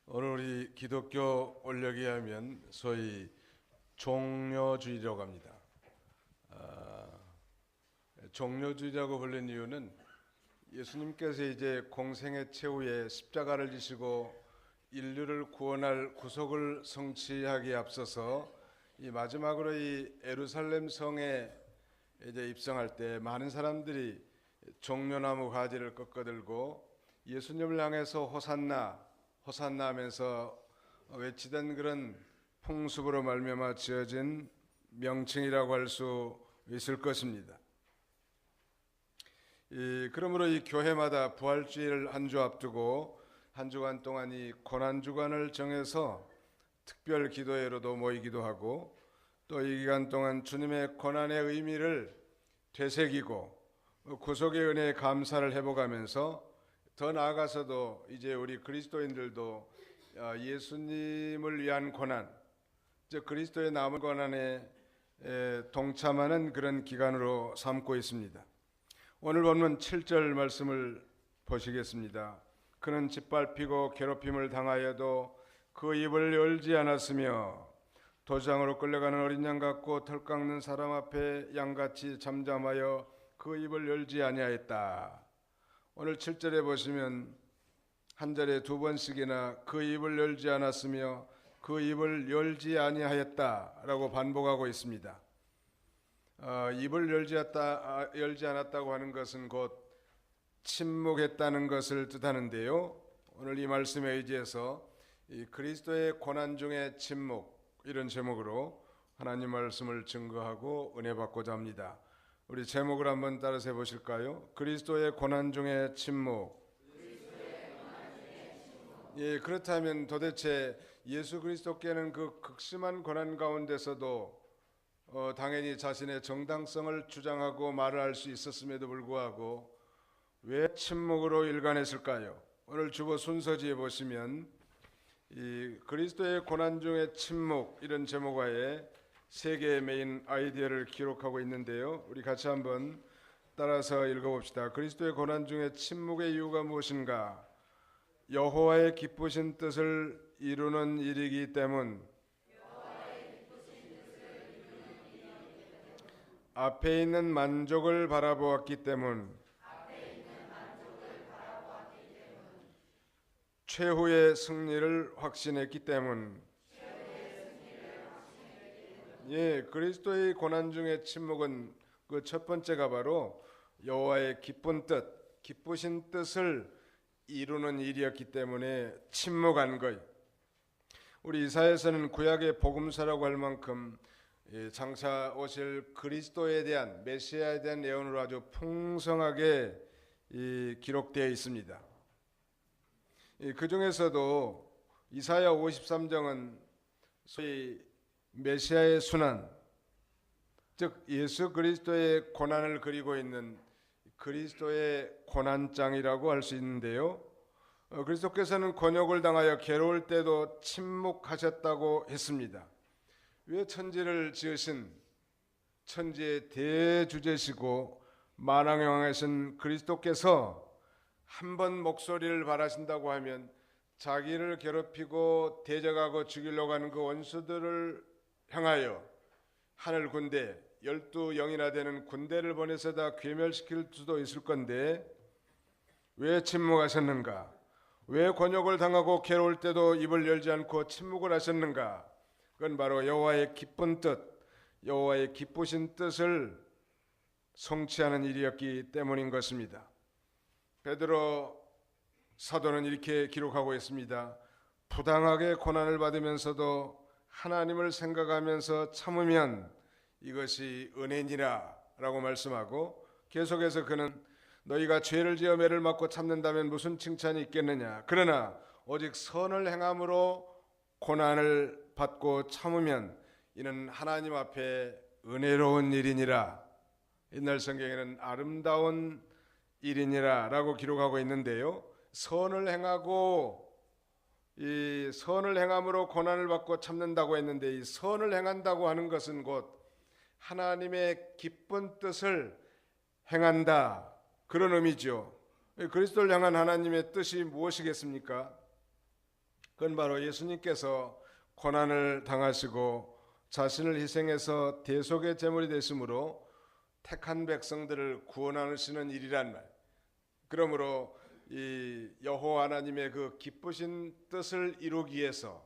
오늘 우리 기독교 원력에 하면 소위 종려주의라고 합니다. 종려주의라고 불린 이유는 예수님께서 이제 공생의 최후에 십자가를 지시고 인류를 구원할 구속을 성취하기에 앞서서 이 마지막으로 이 예루살렘 성에 이제 입성할 때 많은 사람들이 종려나무 가지를 꺾어들고 예수님을 향해서 호산나 호산나 하면서 외치던 그런 풍습으로 말미암아 지어진 명칭이라고 할 수 있을 것입니다. 그러므로 이 교회마다 부활주의를 한 주 앞두고 한 주간 동안 이 고난주간을 정해서 특별 기도회로도 모이기도 하고, 또 이 기간 동안 주님의 고난의 의미를 되새기고 구속의 은혜에 감사를 회복하면서, 더 나아가서도 이제 우리 그리스도인들도 예수님을 위한 고난, 즉 그리스도의 남은 고난에 동참하는 그런 기간으로 삼고 있습니다. 오늘 본문 7절 말씀을 보시겠습니다. 그는 짓밟히고 괴롭힘을 당하여도 그 입을 열지 않았으며 도장으로 끌려가는 어린 양 같고 털 깎는 사람 앞에 양같이 잠잠하여 그 입을 열지 아니하였다. 오늘 7절에 보시면 한 절에 두 번씩이나 그 입을 열지 않았으며 그 입을 열지 아니하였다라고 반복하고 있습니다. 입을 열지 않았다고 하는 것은 곧 침묵했다는 것을 뜻하는데요. 오늘 이 말씀에 의지해서 이 그리스도의 고난 중의 침묵, 이런 제목으로 하나님 말씀을 증거하고 은혜 받고자 합니다. 우리 제목을 한번 따라서 해보실까요? 그리스도의 고난 중의 침묵. 예, 그렇다면 도대체 예수 그리스도께는 그 극심한 고난 가운데서도 당연히 자신의 정당성을 주장하고 말을 할 수 있었음에도 불구하고 왜 침묵으로 일관했을까요? 오늘 주보 순서지에 보시면 이 그리스도의 고난 중의 침묵, 이런 제목하에 세 개의 메인 아이디어를 기록하고 있는데요. 우리 같이 한번 따라서 읽어봅시다. 그리스도의 고난 중에 침묵의 이유가 무엇인가? 여호와의 기쁘신 뜻을 이루는 일이기 때문. 앞에 있는 만족을 바라보았기 때문. 최후의 승리를 확신했기 때문. 예, 그리스도의 고난 중의 침묵은 그 첫 번째가 바로 여호와의 기쁜 뜻, 기쁘신 뜻을 이루는 일이었기 때문에 침묵한 것. 우리 이사야서는 구약의 복음서라고 할 만큼 장차 오실 그리스도에 대한, 메시아에 대한 예언으로 아주 풍성하게 기록되어 있습니다. 그 중에서도 이사야 53장은 소위 메시아의 순환, 즉 예수 그리스도의 고난을 그리고 있는 그리스도의 고난장이라고 할 수 있는데요. 그리스도께서는 곤욕을 당하여 괴로울 때도 침묵하셨다고 했습니다. 왜 천지를 지으신 천지의 대주제시고 만왕의 왕이신 그리스도께서 한 번 목소리를 발하신다고 하면 자기를 괴롭히고 대적하고 죽이려고 하는 그 원수들을 향하여 하늘 군대 12영이나 되는 군대를 보내서 다 괴멸시킬 수도 있을 건데 왜 침묵하셨는가? 왜 곤욕을 당하고 괴로울 때도 입을 열지 않고 침묵을 하셨는가? 그건 바로 여호와의 기쁜 뜻, 여호와의 기쁘신 뜻을 성취하는 일이었기 때문인 것입니다. 베드로 사도는 이렇게 기록하고 있습니다. 부당하게 고난을 받으면서도 하나님을 생각하면서 참으면 이것이 은혜니라 라고 말씀하고, 계속해서 그는 너희가 죄를 지어 매를 맞고 참는다면 무슨 칭찬이 있겠느냐? 그러나 오직 선을 행함으로 고난을 받고 참으면 이는 하나님 앞에 은혜로운 일이니라. 옛날 성경에는 아름다운 일이니라 라고 기록하고 있는데요. 선을 행하고 이 선을 행함으로 고난을 받고 참는다고 했는데, 이 선을 행한다고 하는 것은 곧 하나님의 기쁜 뜻을 행한다, 그런 의미죠. 그리스도를 향한 하나님의 뜻이 무엇이겠습니까? 그건 바로 예수님께서 고난을 당하시고 자신을 희생해서 대속의 제물이 되심으로 택한 백성들을 구원하시는 일이란 말. 그러므로 이 여호와 하나님의 그 기쁘신 뜻을 이루기 위해서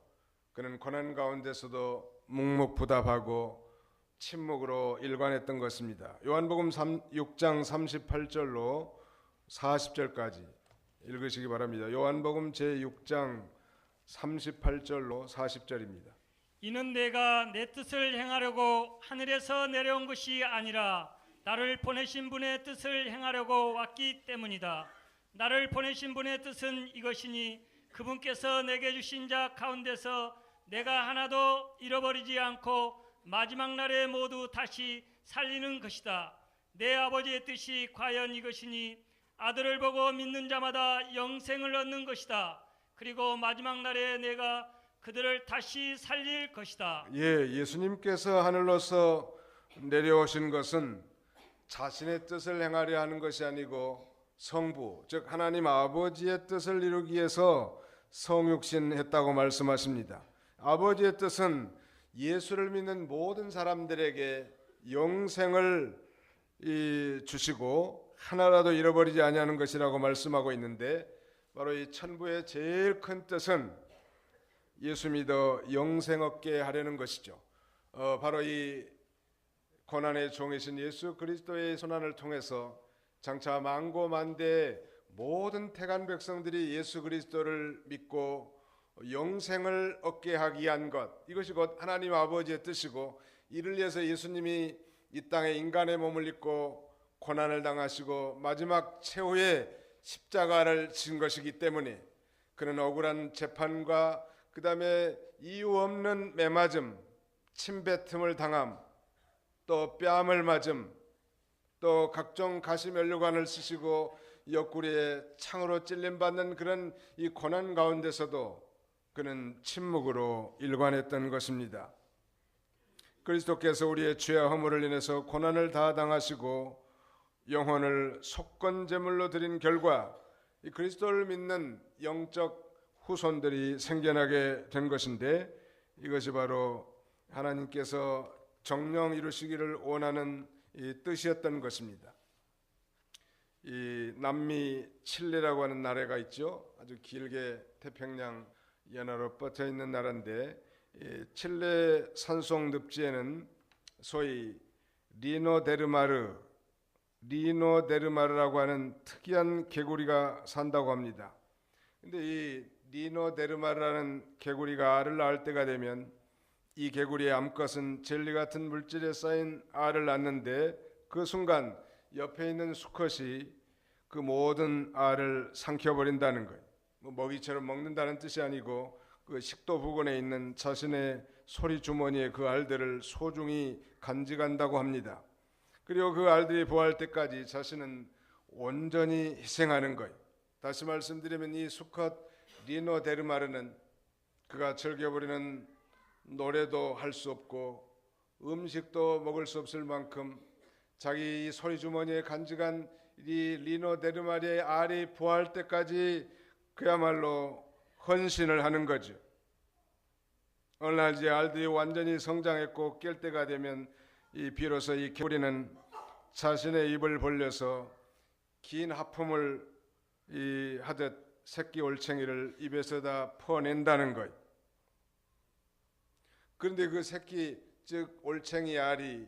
그는 고난 가운데서도 묵묵부답하고 침묵으로 일관했던 것입니다. 요한복음 6장 38절로 40절까지 읽으시기 바랍니다. 요한복음 제6장 38절로 40절입니다. 이는 내가 내 뜻을 행하려고 하늘에서 내려온 것이 아니라 나를 보내신 분의 뜻을 행하려고 왔기 때문이다. 나를 보내신 분의 뜻은 이것이니 그분께서 내게 주신 자 가운데서 내가 하나도 잃어버리지 않고 마지막 날에 모두 다시 살리는 것이다. 내 아버지의 뜻이 과연 이것이니 아들을 보고 믿는 자마다 영생을 얻는 것이다. 그리고 마지막 날에 내가 그들을 다시 살릴 것이다. 예수님께서 하늘로서 내려오신 것은 자신의 뜻을 행하려 하는 것이 아니고 성부, 즉 하나님 아버지의 뜻을 이루기 위해서 성육신했다고 말씀하십니다. 아버지의 뜻은 예수를 믿는 모든 사람들에게 영생을 주시고 하나라도 잃어버리지 아니하는 것이라고 말씀하고 있는데, 바로 이 천부의 제일 큰 뜻은 예수 믿어 영생 얻게 하려는 것이죠. 바로 이 고난의 종이신 예수 그리스도의 손안을 통해서 장차 만고만대의 모든 택한 백성들이 예수 그리스도를 믿고 영생을 얻게 하기 위한 것, 이것이 곧 하나님 아버지의 뜻이고, 이를 위해서 예수님이 이 땅에 인간의 몸을 입고 고난을 당하시고 마지막 최후의 십자가를 지신 것이기 때문에 그는 억울한 재판과 그 다음에 이유 없는 매맞음, 침뱉음을 당함, 또 뺨을 맞음, 또 각종 가시면류관을 쓰시고 옆구리에 창으로 찔림받는 그런 이 고난 가운데서도 그는 침묵으로 일관했던 것입니다. 그리스도께서 우리의 죄와 허물을 인해서 고난을 다 당하시고 영혼을 속건제물로 드린 결과 이 그리스도를 믿는 영적 후손들이 생겨나게 된 것인데, 이것이 바로 하나님께서 정령 이루시기를 원하는 이 뜻이었던 것입니다. 이 남미 칠레라고 하는 나라가 있죠. 아주 길게 태평양 연화로 뻗쳐 있는 나라인데, 칠레 산속 늪지에는 소위 리노데르마르라고 하는 특이한 개구리가 산다고 합니다. 근데 이 리노데르마르라는 개구리가 알을 낳을 때가 되면 이 개구리의 암컷은 젤리 같은 물질에 쌓인 알을 낳는데, 그 순간 옆에 있는 수컷이 그 모든 알을 삼켜버린다는 거예요. 먹이처럼 먹는다는 뜻이 아니고 그 식도 부근에 있는 자신의 소리 주머니에 그 알들을 소중히 간직한다고 합니다. 그리고 그 알들이 부화할 때까지 자신은 온전히 희생하는 거예요. 다시 말씀드리면 이 수컷 리노데르마르는 그가 즐겨부리는 노래도 할 수 없고 음식도 먹을 수 없을 만큼 자기 소리 주머니에 간직한 이 리노데르마르의 알이 부화할 때까지 그야말로 헌신을 하는 거죠. 어느 날 이제 알들이 완전히 성장했고 깰 때가 되면 비로소 이 개구리는 자신의 입을 벌려서 긴 하품을 하듯 새끼 올챙이를 입에서다 퍼낸다는 거예요. 그런데 그 새끼, 즉 올챙이 알이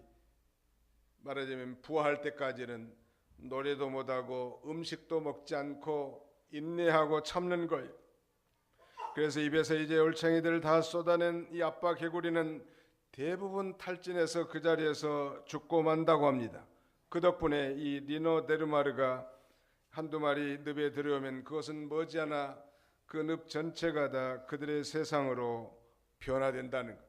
말하자면 부화할 때까지는 노래도 못하고 음식도 먹지 않고 인내하고 참는 거예요. 그래서 입에서 이제 올챙이들을 다 쏟아낸 이 아빠 개구리는 대부분 탈진해서 그 자리에서 죽고 만다고 합니다. 그 덕분에 이 리노데르마르가 한두 마리 늪에 들어오면 그것은 머지않아 그 늪 전체가 다 그들의 세상으로 변화된다는 것.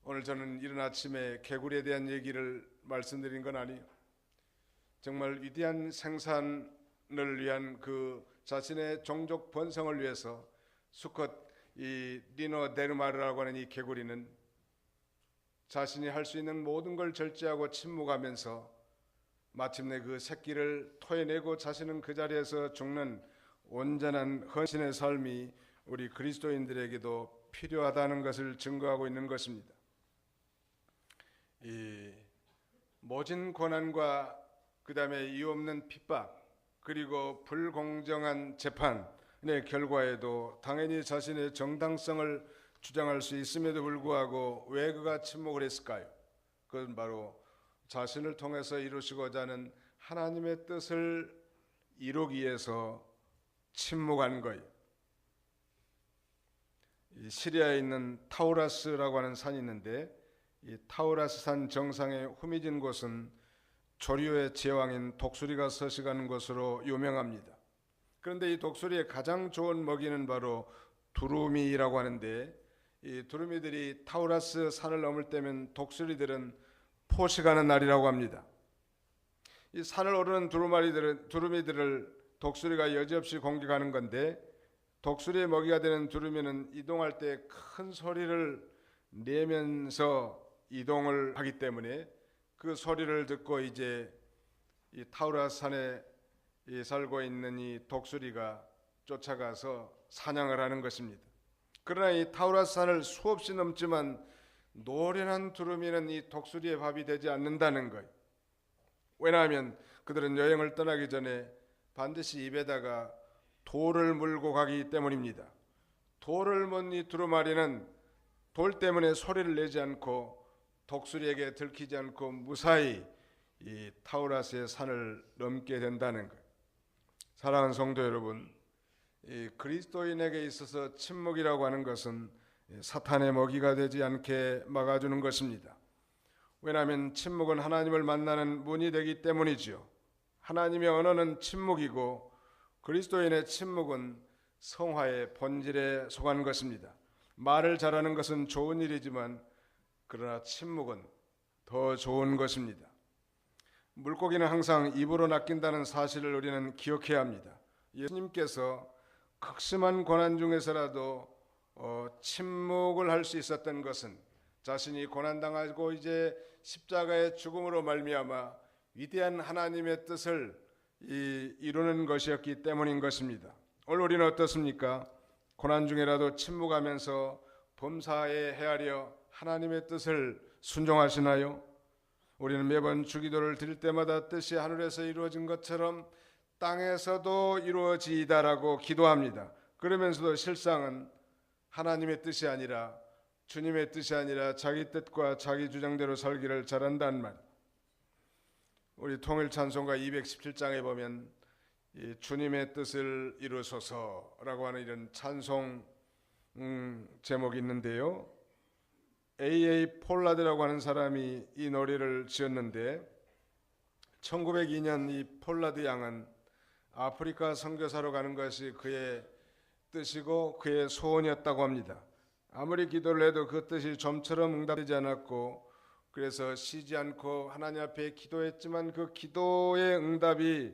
오늘 저는 이른 아침에 개구리에 대한 얘기를 말씀드린 건 아니에요. 정말 위대한 생산을 위한 그 자신의 종족 번성을 위해서 수컷 이 리노데르마르라고 하는 이 개구리는 자신이 할 수 있는 모든 걸 절제하고 침묵하면서 마침내 그 새끼를 토해내고 자신은 그 자리에서 죽는 온전한 헌신의 삶이 우리 그리스도인들에게도 필요하다는 것을 증거하고 있는 것입니다. 이 모진 고난과 그 다음에 이유 없는 핍박 그리고 불공정한 재판의 결과에도 당연히 자신의 정당성을 주장할 수 있음에도 불구하고 왜 그가 침묵을 했을까요? 그건 바로 자신을 통해서 이루시고자 하는 하나님의 뜻을 이루기 위해서 침묵한 거예요. 이 시리아에 있는 타우라스라고 하는 산이 있는데 이 타우라스 산 정상에 후미진 곳은 조류의 제왕인 독수리가 서식하는 곳으로 유명합니다. 그런데 이 독수리의 가장 좋은 먹이는 바로 두루미라고 하는데 이 두루미들이 타우라스 산을 넘을 때면 독수리들은 포식하는 날이라고 합니다. 이 산을 오르는 두루미들을 독수리가 여지없이 공격하는 건데 독수리의 먹이가 되는 두루미는 이동할 때 큰 소리를 내면서 이동을 하기 때문에 그 소리를 듣고 이제 이 타우라스 산에 살고 있는 이 독수리가 쫓아가서 사냥을 하는 것입니다. 그러나 이 타우라스 산을 수없이 넘지만 노련한 두루미는 이 독수리의 밥이 되지 않는다는 거예요. 왜냐하면 그들은 여행을 떠나기 전에 반드시 입에다가 돌을 물고 가기 때문입니다. 돌을 문 이 두루마리는 돌 때문에 소리를 내지 않고 독수리에게 들키지 않고 무사히 이 타우라스의 산을 넘게 된다는 거예요. 사랑하는 성도 여러분, 이 그리스도인에게 있어서 침묵이라고 하는 것은 사탄의 먹이가 되지 않게 막아주는 것입니다. 왜냐하면 침묵은 하나님을 만나는 문이 되기 때문이지요. 하나님의 언어는 침묵이고 그리스도인의 침묵은 성화의 본질에 속한 것입니다. 말을 잘하는 것은 좋은 일이지만 그러나 침묵은 더 좋은 것입니다. 물고기는 항상 입으로 낚인다는 사실을 우리는 기억해야 합니다. 예수님께서 극심한 고난 중에서라도 침묵을 할 수 있었던 것은 자신이 고난당하고 이제 십자가의 죽음으로 말미암아 위대한 하나님의 뜻을 이루는 것이었기 때문인 것입니다. 오늘 우리는 어떻습니까? 고난 중에라도 침묵하면서 범사에 헤아려 하나님의 뜻을 순종하시나요? 우리는 매번 주기도를 드릴 때마다 뜻이 하늘에서 이루어진 것처럼 땅에서도 이루어지이다라고 기도합니다. 그러면서도 실상은 하나님의 뜻이 아니라 주님의 뜻이 아니라 자기 뜻과 자기 주장대로 살기를 잘한다는 말. 우리 통일찬송가 217장에 보면 이 주님의 뜻을 이루소서라고 하는 이런 찬송 제목이 있는데요. A.A. 폴라드라고 하는 사람이 이 노래를 지었는데 1902년 이 폴라드 양은 아프리카 선교사로 가는 것이 그의 뜻이고 그의 소원이었다고 합니다. 아무리 기도를 해도 그 뜻이 좀처럼 응답되지 않았고 그래서 쉬지 않고 하나님 앞에 기도했지만 그 기도의 응답이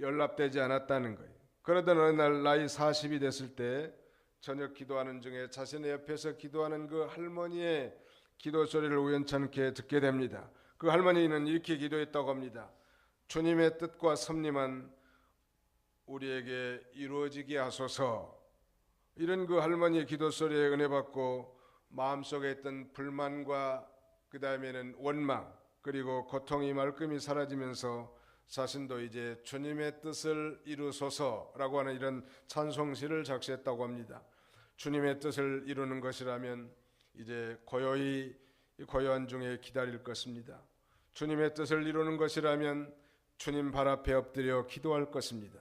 연락되지 않았다는 거예요. 그러던 어느 날 나이 40이 됐을 때 저녁 기도하는 중에 자신의 옆에서 기도하는 그 할머니의 기도 소리를 우연찮게 듣게 됩니다. 그 할머니는 이렇게 기도했다고 합니다. 주님의 뜻과 섭리만 우리에게 이루어지게 하소서. 이런 그 할머니의 기도 소리에 은혜 받고 마음속에 있던 불만과 그 다음에는 원망 그리고 고통이 말끔히 사라지면서 자신도 이제 주님의 뜻을 이루소서라고 하는 이런 찬송시를 작시했다고 합니다. 주님의 뜻을 이루는 것이라면 이제 고요히 고요한 중에 기다릴 것입니다. 주님의 뜻을 이루는 것이라면 주님 발 앞에 엎드려 기도할 것입니다.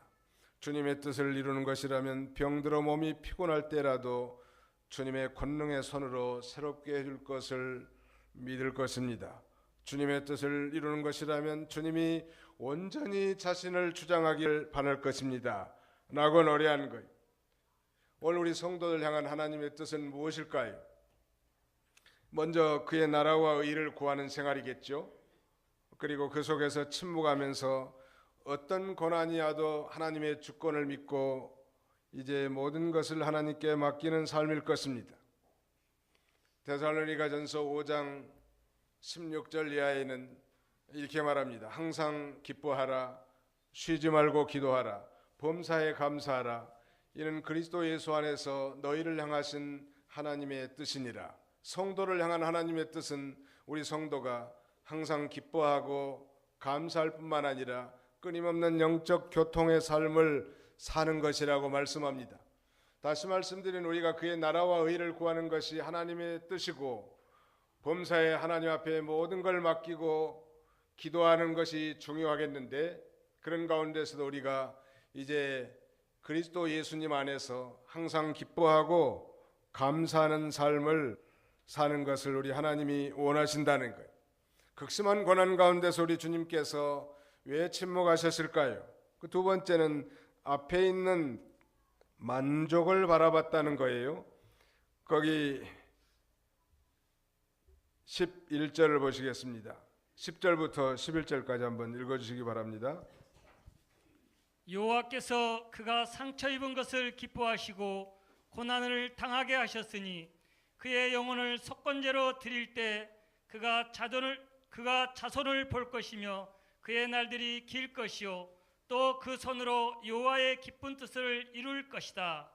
주님의 뜻을 이루는 것이라면 병들어 몸이 피곤할 때라도 주님의 권능의 손으로 새롭게 해줄 것을 믿을 것입니다. 주님의 뜻을 이루는 것이라면 주님이 온전히 자신을 주장하기를 바랄 것입니다. 라고 노래하는 거예요. 오늘 우리 성도들 향한 하나님의 뜻은 무엇일까요? 먼저 그의 나라와 의를 구하는 생활이겠죠. 그리고 그 속에서 침묵하면서 어떤 고난이 와도 하나님의 주권을 믿고 이제 모든 것을 하나님께 맡기는 삶일 것입니다. 데살로니가전서 5장 16절 이하에는 이렇게 말합니다. 항상 기뻐하라, 쉬지 말고 기도하라, 범사에 감사하라, 이는 그리스도 예수 안에서 너희를 향하신 하나님의 뜻이니라. 성도를 향한 하나님의 뜻은 우리 성도가 항상 기뻐하고 감사할 뿐만 아니라 끊임없는 영적 교통의 삶을 사는 것이라고 말씀합니다. 다시 말씀드린 우리가 그의 나라와 의를 구하는 것이 하나님의 뜻이고 범사에 하나님 앞에 모든 걸 맡기고 기도하는 것이 중요하겠는데, 그런 가운데서도 우리가 이제 그리스도 예수님 안에서 항상 기뻐하고 감사하는 삶을 사는 것을 우리 하나님이 원하신다는 거예요. 극심한 고난 가운데서 우리 주님께서 왜 침묵하셨을까요? 그 두 번째는 앞에 있는 만족을 바라봤다는 거예요. 거기 11절을 보시겠습니다. 10절부터 11절까지 한번 읽어주시기 바랍니다. 여호와께서 그가 상처 입은 것을 기뻐하시고 고난을 당하게 하셨으니 그의 영혼을 속건제로 드릴 때 그가 자손을 볼 것이며 그의 날들이 길 것이요 또 그 손으로 여호와의 기쁜 뜻을 이룰 것이다.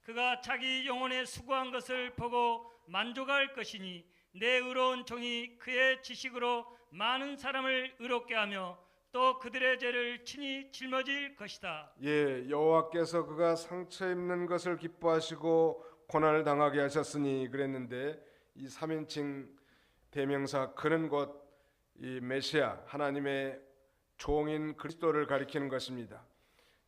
그가 자기 영혼에 수고한 것을 보고 만족할 것이니 내 의로운 종이 그의 지식으로 많은 사람을 의롭게 하며 또 그들의 죄를 친히 짊어질 것이다. 예, 여호와께서 그가 상처 입는 것을 기뻐하시고 고난을 당하게 하셨으니 그랬는데, 이 3인칭 대명사 그는 곧 이 메시아 하나님의 종인 그리스도를 가리키는 것입니다.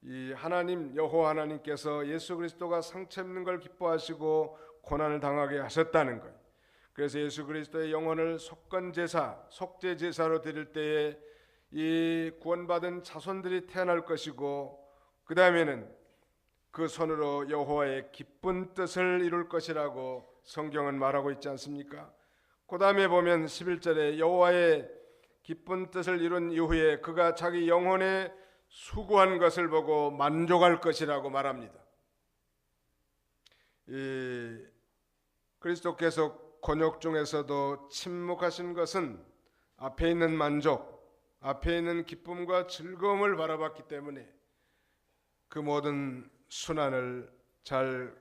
이 하나님 여호와 하나님께서 예수 그리스도가 상처 입는 걸 기뻐하시고 고난을 당하게 하셨다는 것. 그래서 예수 그리스도의 영혼을 속건제사, 속죄제사로 드릴 때에 이 구원받은 자손들이 태어날 것이고, 그 다음에는 그 손으로 여호와의 기쁜 뜻을 이룰 것이라고 성경은 말하고 있지 않습니까? 그 다음에 보면 11절에 여호와의 기쁜 뜻을 이룬 이후에 그가 자기 영혼에 수고한 것을 보고 만족할 것이라고 말합니다. 이 그리스도께서 곤욕 중에서도 침묵하신 것은 앞에 있는 만족, 앞에 있는 기쁨과 즐거움을 바라봤기 때문에 그 모든 순환을 잘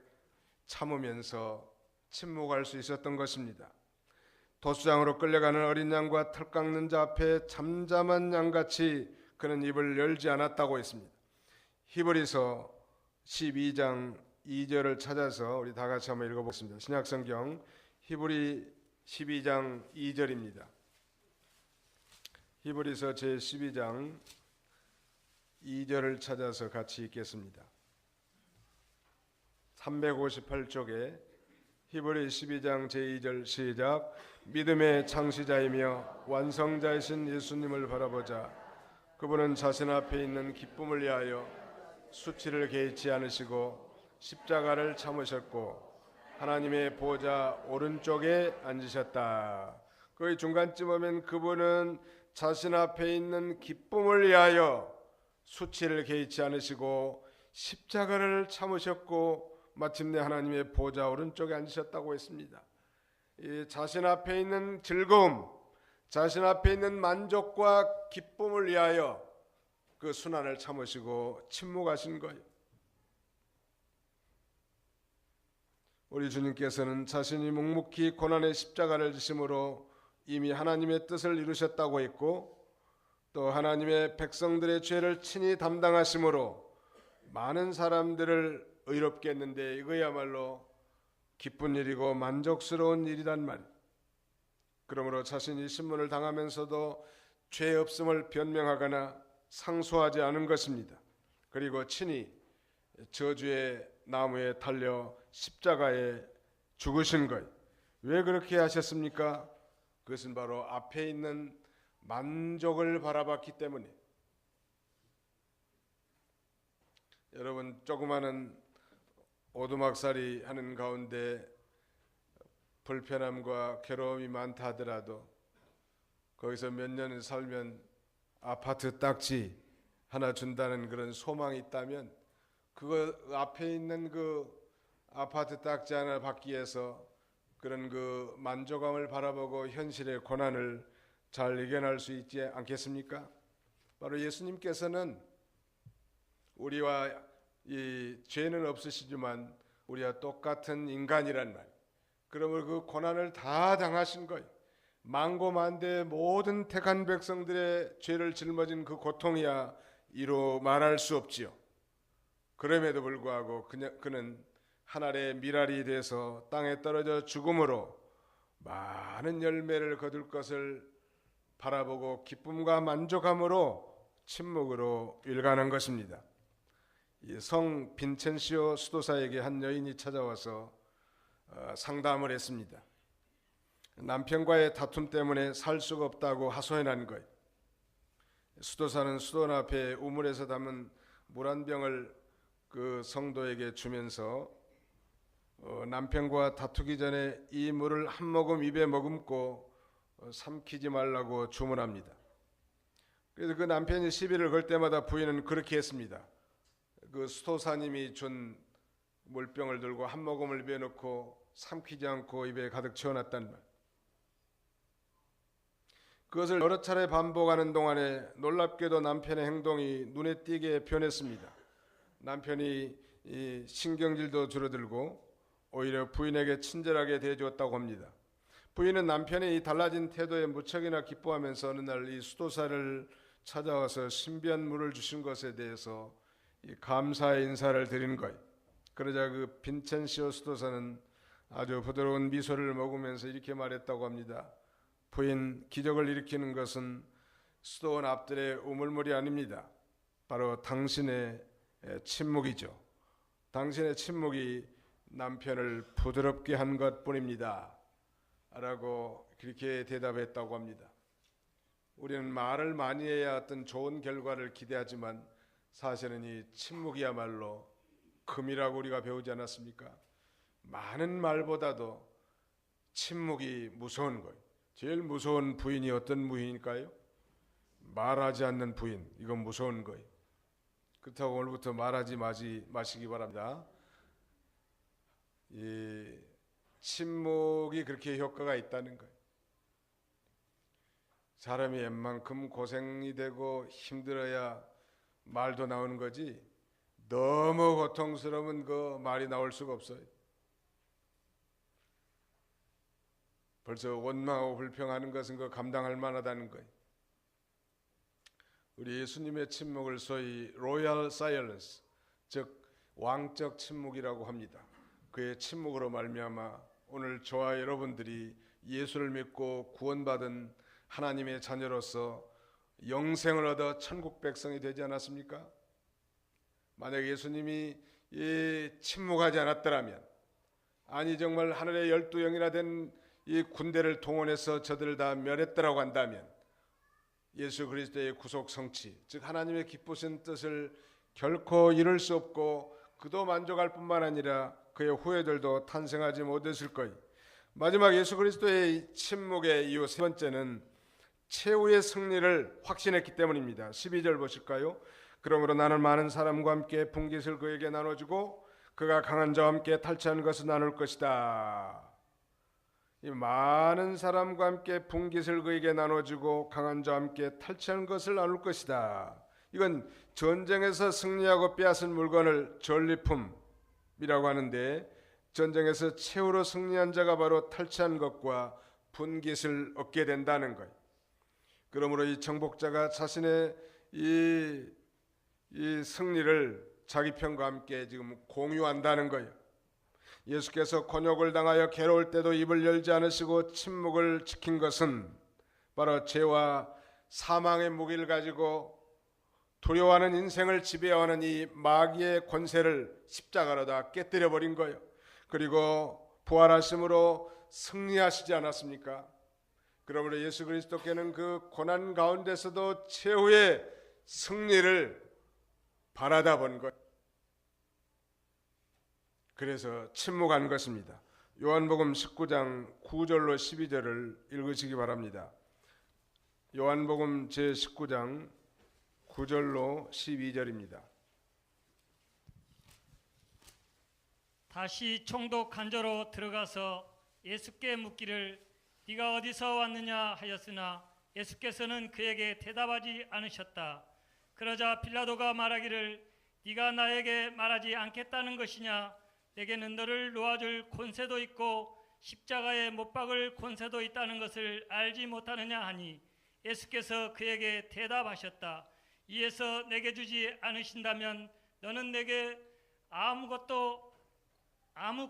참으면서 침묵할 수 있었던 것입니다. 도수장으로 끌려가는 어린 양과 털 깎는 자 앞에 잠잠한 양같이 그는 입을 열지 않았다고 했습니다. 히브리서 12장 2절을 찾아서 우리 다 같이 한번 읽어보겠습니다. 신약성경 히브리 12장 2절입니다. 히브리서 제12장 2절을 찾아서 같이 읽겠습니다. 358쪽에 히브리 12장 제2절 시작. 믿음의 창시자이며 완성자이신 예수님을 바라보자. 그분은 자신 앞에 있는 기쁨을 위하여 수치를 개의치 않으시고 십자가를 참으셨고 하나님의 보좌 오른쪽에 앉으셨다. 거의 중간쯤 오면 그분은 자신 앞에 있는 기쁨을 위하여 수치를 개의치 않으시고 십자가를 참으셨고 마침내 하나님의 보좌 오른쪽에 앉으셨다고 했습니다. 이 자신 앞에 있는 즐거움, 자신 앞에 있는 만족과 기쁨을 위하여 그 순환을 참으시고 침묵하신 거예요. 우리 주님께서는 자신이 묵묵히 고난의 십자가를 지심으로 이미 하나님의 뜻을 이루셨다고 했고, 또 하나님의 백성들의 죄를 친히 담당하심으로 많은 사람들을 의롭게 했는데 이거야말로 기쁜 일이고 만족스러운 일이란 말이에요. 그러므로 자신이 신문을 당하면서도 죄 없음을 변명하거나 상소하지 않은 것입니다. 그리고 친히 저주의 나무에 달려 십자가에 죽으신 거예요. 왜 그렇게 하셨습니까? 그것은 바로 앞에 있는 만족을 바라봤기 때문에. 여러분, 조그마한 오두막살이 하는 가운데 불편함과 괴로움이 많다 하더라도 거기서 몇 년을 살면 아파트 딱지 하나 준다는 그런 소망이 있다면 그거 앞에 있는 그 아파트 딱지 하나 받기 위해서 그런 그 만족감을 바라보고 현실의 고난을 잘 이겨낼 수 있지 않겠습니까? 바로 예수님께서는 우리와 이 죄는 없으시지만 우리와 똑같은 인간이란 말. 그러므로 그 고난을 다 당하신 거예요. 만고만대의 모든 택한 백성들의 죄를 짊어진 그 고통이야 이로 말할 수 없지요. 그럼에도 불구하고 그는 하늘의 미랄이 돼서 땅에 떨어져 죽음으로 많은 열매를 거둘 것을 바라보고 기쁨과 만족함으로 침묵으로 일관한 것입니다. 성 빈첸시오 수도사에게 한 여인이 찾아와서 상담을 했습니다. 남편과의 다툼 때문에 살 수가 없다고 하소연한 거예요. 수도사는 수도원 앞에 우물에서 담은 물 한 병을 그 성도에게 주면서 남편과 다투기 전에 이 물을 한 모금 입에 머금고 삼키지 말라고 주문합니다. 그래서 그 남편이 시비를 걸 때마다 부인은 그렇게 했습니다. 그 수도사님이 준 물병을 들고 한 모금을 입에 넣고 삼키지 않고 입에 가득 채워놨단 말. 그것을 여러 차례 반복하는 동안에 놀랍게도 남편의 행동이 눈에 띄게 변했습니다. 남편이 이 신경질도 줄어들고 오히려 부인에게 친절하게 대해주었다고 합니다. 부인은 남편의 이 달라진 태도에 무척이나 기뻐하면서 어느 날 이 수도사를 찾아와서 신비한 물을 주신 것에 대해서 이 감사의 인사를 드린 거예요. 그러자 그 빈첸시오 수도사는 아주 부드러운 미소를 머금으면서 이렇게 말했다고 합니다. 부인, 기적을 일으키는 것은 수도원 앞들의 우물물이 아닙니다. 바로 당신의 침묵이죠. 당신의 침묵이 남편을 부드럽게 한 것뿐입니다. 라고 그렇게 대답했다고 합니다. 우리는 말을 많이 해야 어떤 좋은 결과를 기대하지만 사실은 이 침묵이야말로 금이라고 우리가 배우지 않았습니까? 많은 말보다도 침묵이 무서운 거예요. 제일 무서운 부인이 어떤 부인일까요? 말하지 않는 부인. 이건 무서운 거예요. 그렇다고 오늘부터 말하지 마시기 바랍니다. 이 침묵이 그렇게 효과가 있다는 거예요. 사람이 웬만큼 고생이 되고 힘들어야 말도 나오는 거지 너무 고통스러우면 그 말이 나올 수가 없어요. 벌써 원망하고 불평하는 것은 그 감당할 만하다는 거예요. 우리 예수님의 침묵을 소위 로얄 사일런스, 즉 왕적 침묵이라고 합니다. 그의 침묵으로 말미암아 오늘 저와 여러분들이 예수를 믿고 구원받은 하나님의 자녀로서 영생을 얻어 천국 백성이 되지 않았습니까? 만약 예수님이 침묵하지 않았더라면, 아니 정말 하늘의 12영이나 된 이 군대를 동원해서 저들을 다 멸했더라고 한다면 예수 그리스도의 구속 성취, 즉 하나님의 기쁘신 뜻을 결코 이룰 수 없고 그도 만족할 뿐만 아니라 그의 후예들도 탄생하지 못했을 거예요. 마지막 예수 그리스도의 침묵의 이유 세 번째는 최후의 승리를 확신했기 때문입니다. 12절 보실까요? 그러므로 나는 많은 사람과 함께 분깃을 그에게 나눠주고 그가 강한 자와 함께 탈취한 것을 나눌 것이다. 이 많은 사람과 함께 분깃을 그에게 나눠주고 강한 자와 함께 탈취한 것을 나눌 것이다. 이건 전쟁에서 승리하고 빼앗은 물건을 전리품이라고 하는데, 전쟁에서 최후로 승리한 자가 바로 탈취한 것과 분깃을 얻게 된다는 거예요. 그러므로 이 정복자가 자신의 이 승리를 자기 편과 함께 지금 공유한다는 거예요. 예수께서 곤욕을 당하여 괴로울 때도 입을 열지 않으시고 침묵을 지킨 것은 바로 죄와 사망의 무기를 가지고 두려워하는 인생을 지배하는 이 마귀의 권세를 십자가로 다 깨뜨려 버린 거예요. 그리고 부활하심으로 승리하시지 않았습니까? 그러므로 예수 그리스도께는 그 고난 가운데서도 최후의 승리를 바라다 본 것, 그래서 침묵한 것입니다. 요한복음 19장 9절로 12절을 읽으시기 바랍니다. 요한복음 제19장 9절로 12절입니다. 다시 총독 간조로 들어가서 예수께 묻기를 네가 어디서 왔느냐 하였으나 예수께서는 그에게 대답하지 않으셨다. 그러자 빌라도가 말하기를 네가 나에게 말하지 않겠다는 것이냐? 내게는 너를 놓아줄 권세도 있고 십자가에 못 박을 권세도 있다는 것을 알지 못하느냐 하니 예수께서 그에게 대답하셨다. 이에서 내게 주지 않으신다면 너는 내게 아무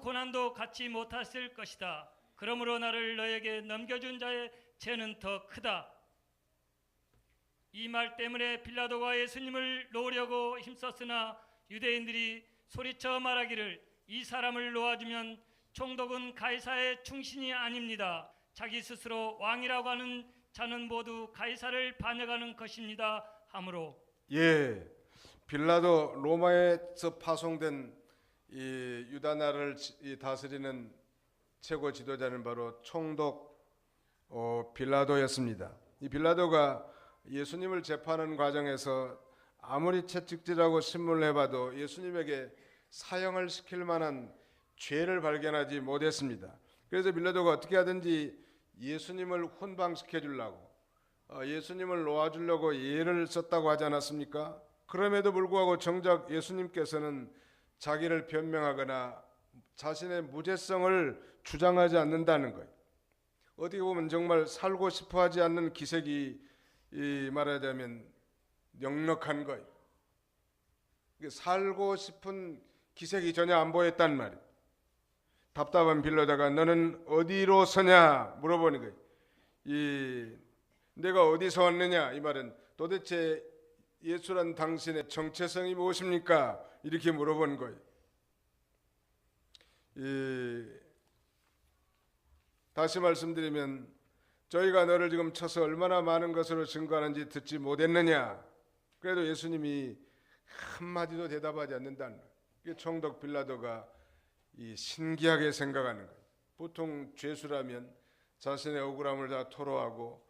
고난도 갖지 못했을 것이다. 그러므로 나를 너에게 넘겨준 자의 죄는 더 크다. 이 말 때문에 빌라도가 예수님을 놓으려고 힘썼으나 유대인들이 소리쳐 말하기를 이 사람을 놓아주면 총독은 가이사의 충신이 아닙니다. 자기 스스로 왕이라고 하는 자는 모두 가이사를 반역하는 것입니다. 하므로 예, 빌라도 로마에서 파송된 이 유다 나라를 다스리는 최고 지도자는 바로 총독 빌라도였습니다. 이 빌라도가 예수님을 재판하는 과정에서 아무리 채찍질하고 신문을 해봐도 예수님에게 사형을 시킬 만한 죄를 발견하지 못했습니다. 그래서 빌라도가 어떻게 하든지 예수님을 훈방시켜 주려고 예수님을 놓아주려고 예를 썼다고 하지 않았습니까? 그럼에도 불구하고 정작 예수님께서는 자기를 변명하거나 자신의 무죄성을 주장하지 않는다는 거예요. 어떻게 보면 정말 살고 싶어 하지 않는 기색이 말하자면 역력한 거예요. 살고 싶은 기색이 전혀 안 보였단 말이에요. 답답한 빌라도가 너는 어디로 서냐 물어보는 거예요. 내가 어디서 왔느냐 이 말은 도대체 예수란 당신의 정체성이 무엇입니까? 이렇게 물어보는 거예요. 다시 말씀드리면 저희가 너를 지금 쳐서 얼마나 많은 것으로 증거하는지 듣지 못했느냐? 그래도 예수님이 한마디도 대답하지 않는다는 거예요. 총독 빌라도가 신기하게 생각하는 거예요. 보통 죄수라면 자신의 억울함을 다 토로하고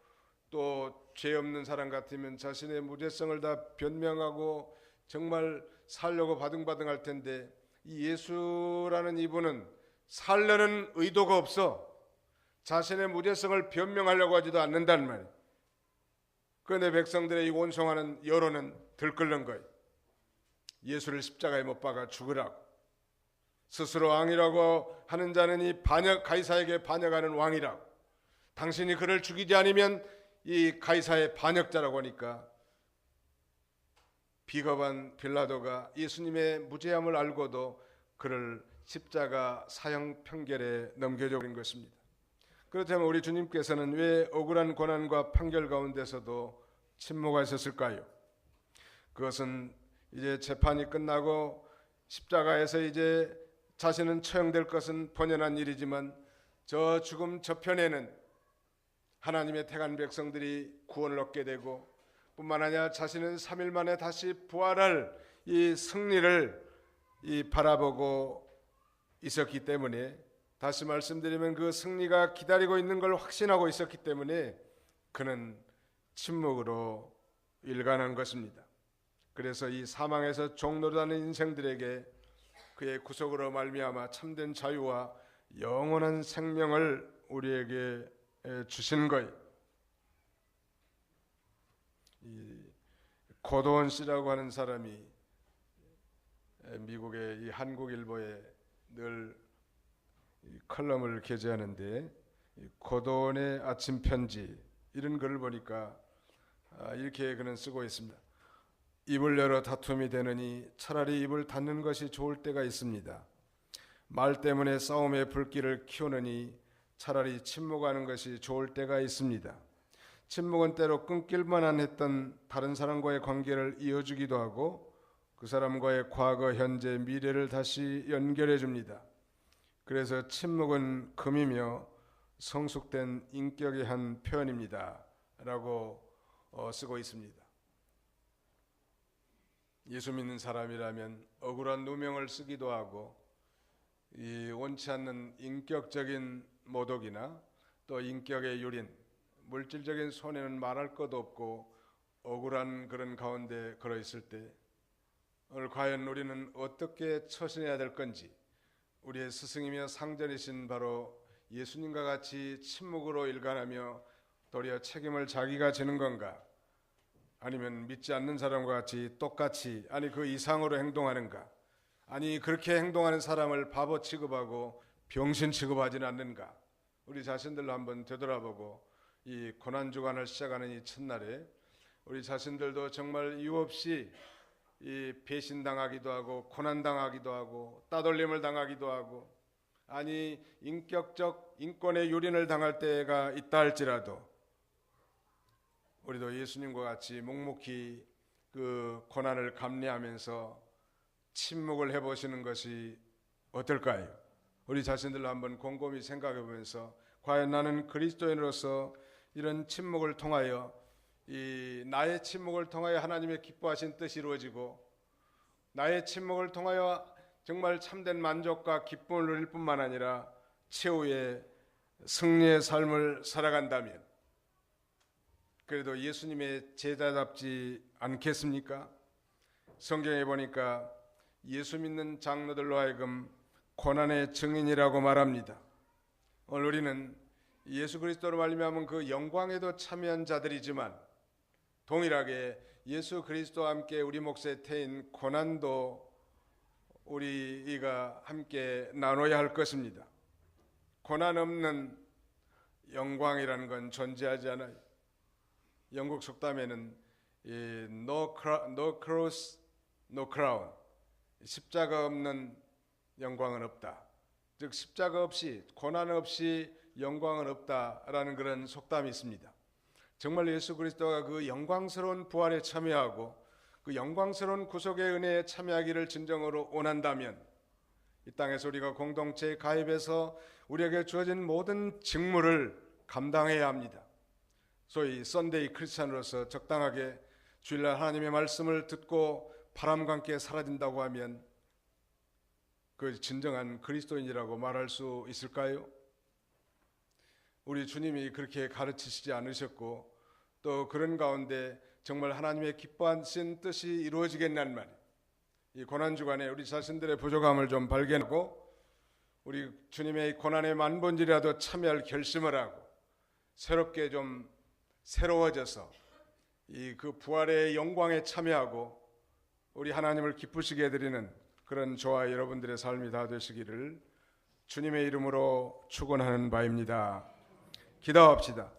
또 죄 없는 사람 같으면 자신의 무죄성을 다 변명하고 정말 살려고 바등바등 할 텐데 이 예수라는 이분은 살려는 의도가 없어 자신의 무죄성을 변명하려고 하지도 않는단 말이에요. 그런데 백성들의 이 원성하는 여론은 들끓는 거예요. 예수를 십자가에 못 박아 죽으라고. 스스로 왕이라고 하는 자는 이 가이사에게 반역하는 왕이라고. 당신이 그를 죽이지 않으면 이 가이사의 반역자라고 하니까 비겁한 빌라도가 예수님의 무죄함을 알고도 그를 십자가 사형 판결에 넘겨줘 버린 것입니다. 그렇다면 우리 주님께서는 왜 억울한 고난과 판결 가운데서도 침묵하셨을까요? 그것은 이제 재판이 끝나고 십자가에서 이제 자신은 처형될 것은 번연한 일이지만 저 죽음 저편에는 하나님의 택한 백성들이 구원을 얻게 되고 뿐만 아니라 자신은 3일 만에 다시 부활할 이 승리를 바라보고 있었기 때문에 다시 말씀드리면 그 승리가 기다리고 있는 걸 확신하고 있었기 때문에 그는 침묵으로 일관한 것입니다. 그래서 이 사망에서 종노릇하는 인생들에게 그의 구속으로 말미암아 참된 자유와 영원한 생명을 우리에게 주신 거예요. 이 고도원 씨라고 하는 사람이 미국의 이 한국일보에 늘 컬럼을 게재하는데 고도원의 아침 편지 이런 글을 보니까 이렇게 그는 쓰고 있습니다. 입을 열어 다툼이 되느니 차라리 입을 닫는 것이 좋을 때가 있습니다. 말 때문에 싸움의 불길을 키우느니 차라리 침묵하는 것이 좋을 때가 있습니다. 침묵은 때로 끊길만 했던 다른 사람과의 관계를 이어주기도 하고 그 사람과의 과거, 현재, 미래를 다시 연결해 줍니다. 그래서 침묵은 금이며 성숙된 인격의 한 표현입니다. 라고 쓰고 있습니다. 예수 믿는 사람이라면 억울한 누명을 쓰기도 하고 이 원치 않는 인격적인 모독이나 또 인격의 유린, 물질적인 손해는 말할 것도 없고 억울한 그런 가운데 걸어 있을 때 오늘 과연 우리는 어떻게 처신해야 될 건지 우리의 스승이며 상전이신 바로 예수님과 같이 침묵으로 일관하며 도리어 책임을 자기가 지는 건가 아니면 믿지 않는 사람과 같이 똑같이 아니 그 이상으로 행동하는가? 아니 그렇게 행동하는 사람을 바보 취급하고 병신 취급하지는 않는가? 우리 자신들로 한번 되돌아보고 이 고난주간을 시작하는 이 첫날에 우리 자신들도 정말 이유 없이 이 배신당하기도 하고 고난당하기도 하고 따돌림을 당하기도 하고 아니 인격적 인권의 유린을 당할 때가 있다 할지라도 우리도 예수님과 같이 묵묵히 그 고난을 감내하면서 침묵을 해보시는 것이 어떨까요? 우리 자신들로 한번 곰곰이 생각해 보면서 과연 나는 그리스도인으로서 이런 침묵을 통하여 이 나의 침묵을 통하여 하나님의 기뻐하신 뜻이 이루어지고 나의 침묵을 통하여 정말 참된 만족과 기쁨을 누릴 뿐만 아니라 최후의 승리의 삶을 살아간다면 그래도 예수님의 제자답지 않겠습니까? 성경에 보니까 예수 믿는 장로들로 하여금 고난의 증인이라고 말합니다. 오늘 우리는 예수 그리스도로 말미암은 그 영광에도 참여한 자들이지만 동일하게 예수 그리스도와 함께 우리 몫에 태인 고난도 우리가 함께 나눠야 할 것입니다. 고난 없는 영광이라는 건 존재하지 않아요. 영국 속담에는 no cross, no crown, 십자가 없는 영광은 없다. 즉 십자가 없이 고난 없이 영광은 없다라는 그런 속담이 있습니다. 정말 예수 그리스도가 그 영광스러운 부활에 참여하고 그 영광스러운 구속의 은혜에 참여하기를 진정으로 원한다면 이 땅에서 우리가 공동체에 가입해서 우리에게 주어진 모든 직무를 감당해야 합니다. 소위 썬데이 크리스찬으로서 적당하게 주일날 하나님의 말씀을 듣고 바람과 함께 사라진다고 하면 그 진정한 그리스도인이라고 말할 수 있을까요? 우리 주님이 그렇게 가르치시지 않으셨고 또 그런 가운데 정말 하나님의 기뻐하신 뜻이 이루어지겠냐는 말이에요. 이 고난주간에 우리 자신들의 부족함을 좀 발견하고 우리 주님의 고난의 만번지라도 참여할 결심을 하고 새롭게 좀 새로워져서 이 그 부활의 영광에 참여하고 우리 하나님을 기쁘시게 해드리는 그런 저와 여러분들의 삶이 다 되시기를 주님의 이름으로 축원하는 바입니다. 기도합시다.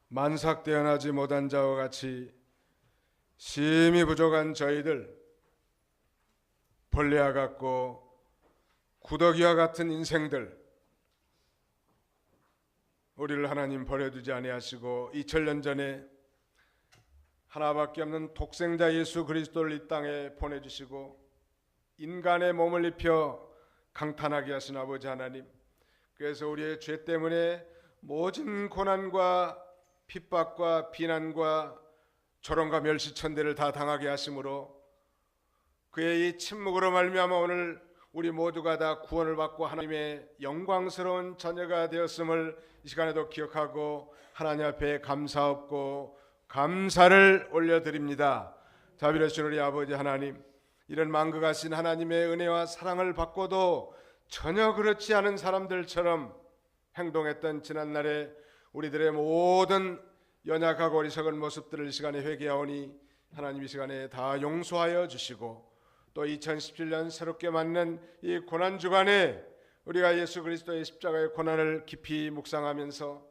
만삭대언하지 못한 자와 같이 심히 부족한 저희들, 벌레와 같고 구더기와 같은 인생들, 우리를 하나님 버려두지 아니하시고 2000년 전에 하나밖에 없는 독생자 예수 그리스도를 이 땅에 보내주시고 인간의 몸을 입혀 강탄하게 하신 아버지 하나님, 그래서 우리의 죄 때문에 모진 고난과 핍박과 비난과 조롱과 멸시천대를 다 당하게 하심으로 그의 이 침묵으로 말미암아 오늘 우리 모두가 다 구원을 받고 하나님의 영광스러운 자녀가 되었음을 이 시간에도 기억하고 하나님 앞에 감사하고 감사를 올려드립니다. 자비로우신 우리 아버지 하나님, 이런 망극하신 하나님의 은혜와 사랑을 받고도 전혀 그렇지 않은 사람들처럼 행동했던 지난날에 우리들의 모든 연약하고 어리석은 모습들을 이 시간에 회개하오니 하나님 이 시간에 다 용서하여 주시고 또 2017년 새롭게 맞는 이 고난주간에 우리가 예수 그리스도의 십자가의 고난을 깊이 묵상하면서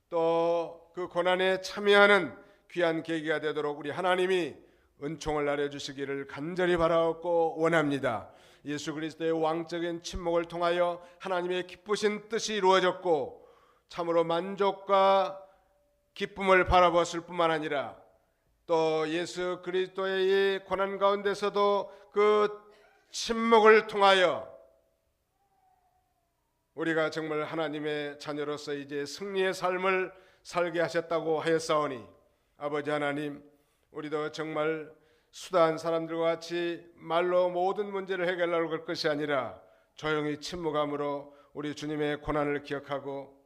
또 그 고난에 참여하는 귀한 계기가 되도록 우리 하나님이 은총을 나눠주시기를 간절히 바라옵고 원합니다. 예수 그리스도의 왕적인 침묵을 통하여 하나님의 기쁘신 뜻이 이루어졌고 참으로 만족과 기쁨을 바라보았을 뿐만 아니라 또 예수 그리스도의 이 고난 가운데서도 그 침묵을 통하여 우리가 정말 하나님의 자녀로서 이제 승리의 삶을 살게 하셨다고 하였사오니 아버지 하나님, 우리도 정말 수다한 사람들과 같이 말로 모든 문제를 해결하려고 할 것이 아니라 조용히 침묵함으로 우리 주님의 고난을 기억하고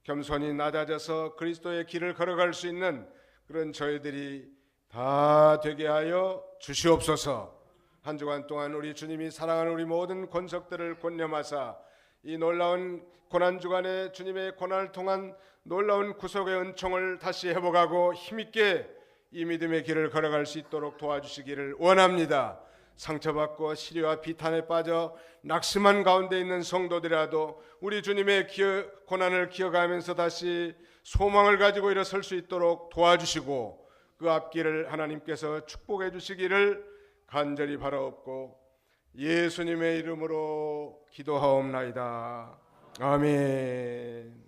겸손히 낮아져서 그리스도의 길을 걸어갈 수 있는 그런 저희들이 다 되게 하여 주시옵소서. 한 주간 동안 우리 주님이 사랑하는 우리 모든 권속들을 권념하사 이 놀라운 고난 주간에 주님의 고난을 통한 놀라운 구속의 은총을 다시 회복하고 힘있게 이 믿음의 길을 걸어갈 수 있도록 도와주시기를 원합니다. 상처받고 시련과 비탄에 빠져 낙심한 가운데 있는 성도들이라도 우리 주님의 고난을 기억하면서 다시 소망을 가지고 일어설 수 있도록 도와주시고 그 앞길을 하나님께서 축복해 주시기를 간절히 바라옵고 예수님의 이름으로 기도하옵나이다. 아멘.